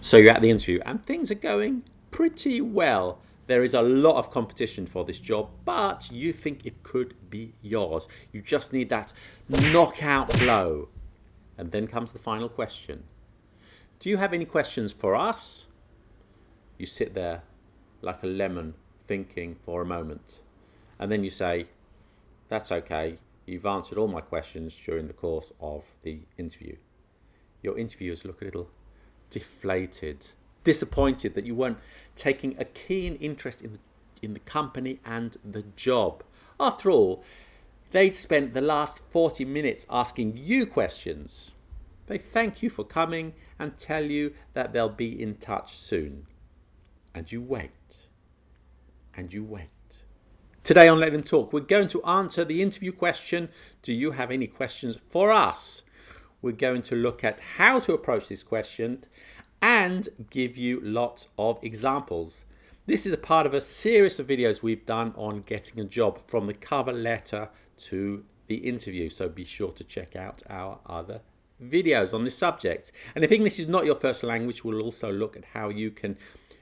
So you're at the interview and things are going pretty well. There is a lot of competition for this job, but you think it could be yours. You just need that knockout blow. And then comes the final question. Do you have any questions for us? You sit there like a lemon thinking for a moment. And then you say, that's okay. You've answered all my questions during the course of the interview. Your interviewers look a little deflated, disappointed that you weren't taking a keen interest in the company and the job. After all, they'd spent the last 40 minutes asking you questions. They thank you for coming and tell you that they'll be in touch soon. And you wait. And you wait. Today on Let Them Talk, we're going to answer the interview question, do you have any questions for us? We're going to look at how to approach this question and give you lots of examples. This is a part of a series of videos we've done on getting a job, from the cover letter to the interview. So be sure to check out our other videos on this subject. And if English is not your first language, we'll also look at how you can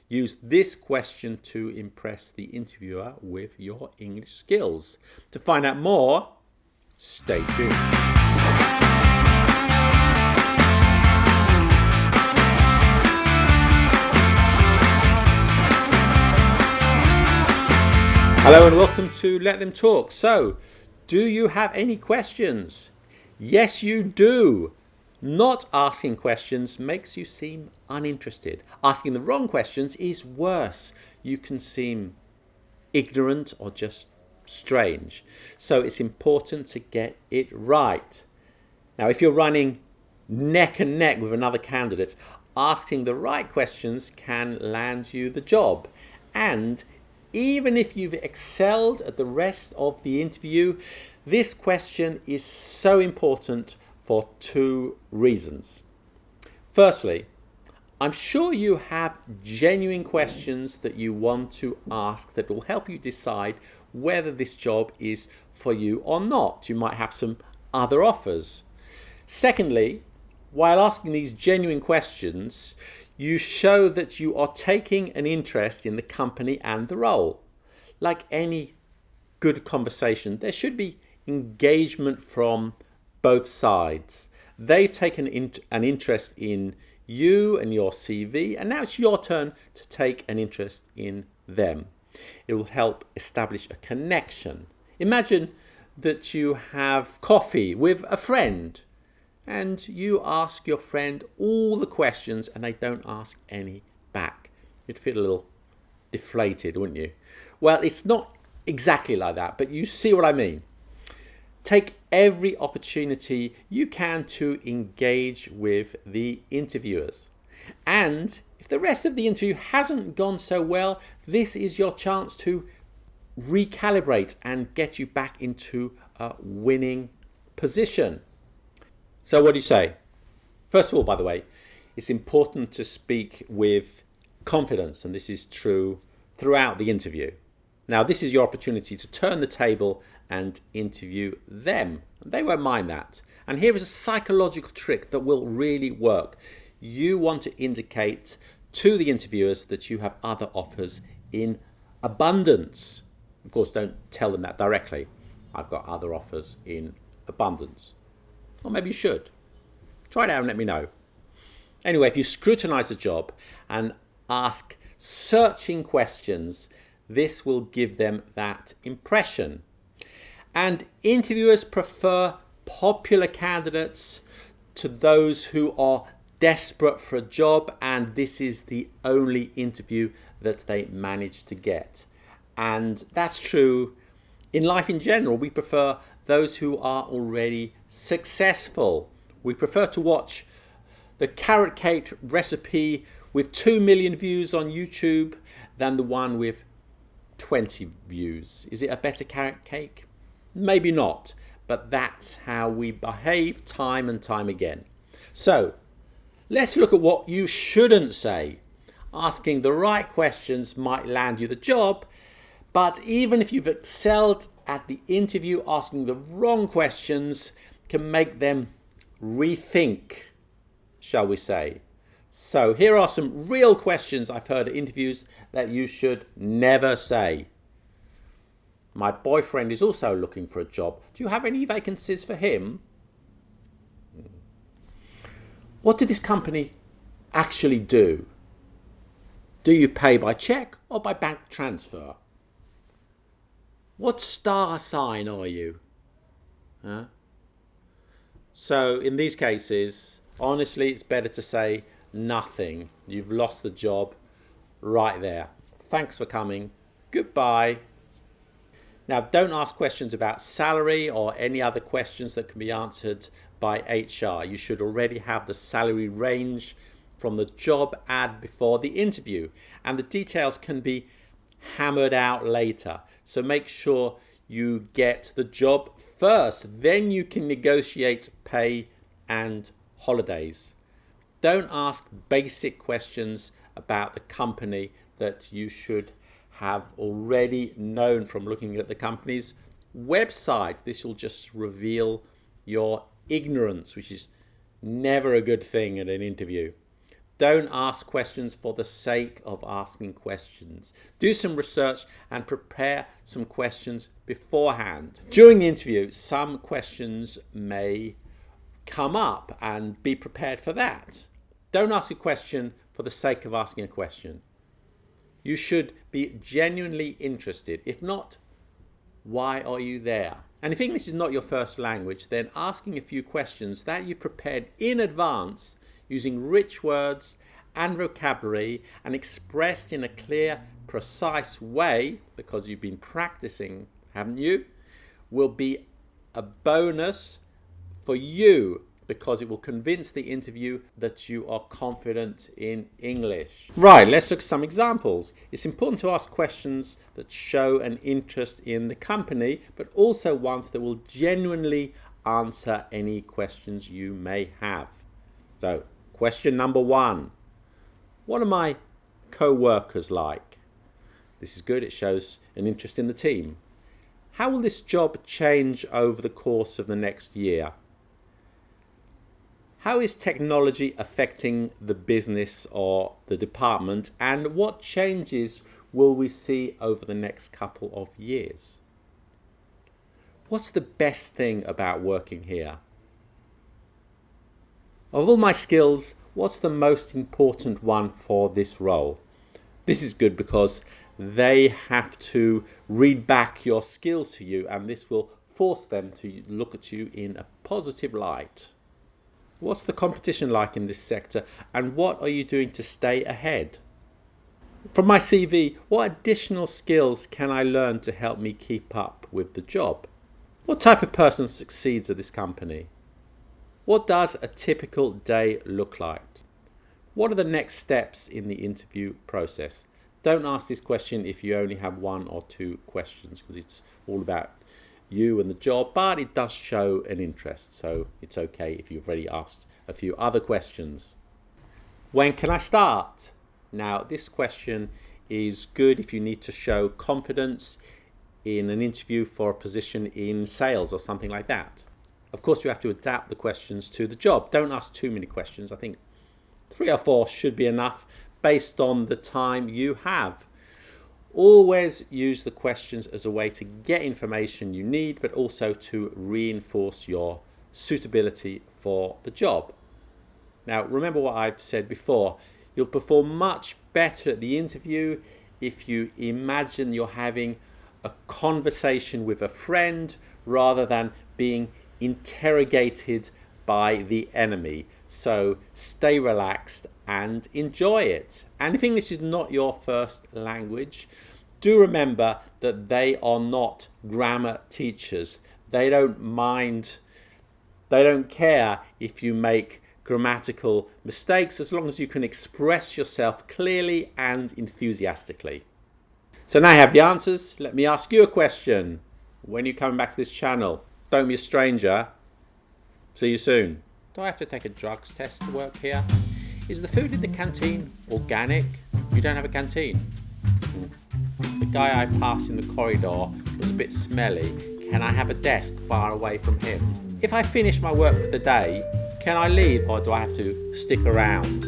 use this question to impress the interviewer with your English skills. To find out more, stay tuned. Hello and welcome to Let Them Talk. So, do you have any questions? Yes, you do. Not asking questions makes you seem uninterested. Asking the wrong questions is worse. You can seem ignorant or just strange. So it's important to get it right. Now, if you're running neck and neck with another candidate, asking the right questions can land you the job. And even if you've excelled at the rest of the interview, this question is so important for two reasons. Firstly, I'm sure you have genuine questions that you want to ask that will help you decide whether this job is for you or not. You might have some other offers. Secondly, while asking these genuine questions, you show that you are taking an interest in the company and the role. Like any good conversation, there should be engagement from both sides. They've taken an interest in you and your CV, and now it's your turn to take an interest in them. It will help establish a connection. Imagine that you have coffee with a friend and you ask your friend all the questions and they don't ask any back. You'd feel a little deflated, wouldn't you? Well, it's not exactly like that, but you see what I mean. Take every opportunity you can to engage with the interviewers. And if the rest of the interview hasn't gone so well, this is your chance to recalibrate and get you back into a winning position. So what do you say? First of all, by the way, it's important to speak with confidence, and this is true throughout the interview. Now, this is your opportunity to turn the table and interview them. They won't mind that. And here is a psychological trick that will really work. You want to indicate to the interviewers that you have other offers in abundance. Of course, don't tell them that directly. I've got other offers in abundance. Or maybe you should. Try it out and let me know. Anyway, if you scrutinize the job and ask searching questions, this will give them that impression. And interviewers prefer popular candidates to those who are desperate for a job, and this is the only interview that they manage to get. And that's true in life in general. We prefer those who are already successful. We prefer to watch the carrot cake recipe with 2 million views on YouTube than the one with 20 views. Is it a better carrot cake? Maybe not, but that's how we behave time and time again. So let's look at what you shouldn't say. Asking the right questions might land you the job, but even if you've excelled at the interview, asking the wrong questions can make them rethink, shall we say. So here are some real questions I've heard at interviews that you should never say. My boyfriend is also looking for a job. Do you have any vacancies for him? What did this company actually do? Do you pay by cheque or by bank transfer? What star sign are you? Huh? So in these cases, honestly, it's better to say nothing. You've lost the job right there. Thanks for coming. Goodbye. Now, don't ask questions about salary or any other questions that can be answered by HR. You should already have the salary range from the job ad before the interview, and the details can be hammered out later. So make sure you get the job first, then you can negotiate pay and holidays. Don't ask basic questions about the company that you should have already known from looking at the company's website. This will just reveal your ignorance, which is never a good thing at an interview. Don't ask questions for the sake of asking questions. Do some research and prepare some questions beforehand. During the interview, some questions may come up, and be prepared for that. Don't ask a question for the sake of asking a question. You should be genuinely interested. If not, why are you there? And if English is not your first language, then asking a few questions that you prepared in advance using rich words and vocabulary and expressed in a clear, precise way, because you've been practicing, haven't you, will be a bonus for you, because it will convince the interview that you are confident in English. Right, let's look at some examples. It's important to ask questions that show an interest in the company, but also ones that will genuinely answer any questions you may have. So, question number 1. What are my co-workers like? This is good, it shows an interest in the team. How will this job change over the course of the next year? How is technology affecting the business or the department, and what changes will we see over the next couple of years? What's the best thing about working here? Of all my skills, what's the most important one for this role? This is good because they have to read back your skills to you, and this will force them to look at you in a positive light. What's the competition like in this sector, and what are you doing to stay ahead? From my CV, what additional skills can I learn to help me keep up with the job? What type of person succeeds at this company? What does a typical day look like? What are the next steps in the interview process? Don't ask this question if you only have 1 or 2 questions, because it's all about you and the job, but it does show an interest, so it's okay if you've already asked a few other questions. When can I start? Now, this question is good if you need to show confidence in an interview for a position in sales or something like that. Of course, you have to adapt the questions to the job. Don't ask too many questions. I think 3 or 4 should be enough based on the time you have. Always use the questions as a way to get information you need, but also to reinforce your suitability for the job. Now, remember what I've said before. You'll perform much better at the interview if you imagine you're having a conversation with a friend rather than being interrogated by the enemy. So stay relaxed and enjoy it. And if English is not your first language, do remember that they are not grammar teachers. They don't mind, they don't care if you make grammatical mistakes, as long as you can express yourself clearly and enthusiastically. So now I have the answers. Let me ask you a question. When are you coming back to this channel? Don't be a stranger. See you soon. Do I have to take a drugs test to work here? Is the food in the canteen organic? You don't have a canteen. The guy I passed in the corridor was a bit smelly. Can I have a desk far away from him? If I finish my work for the day, can I leave, or do I have to stick around?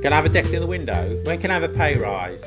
Can I have a desk in the window? When can I have a pay rise?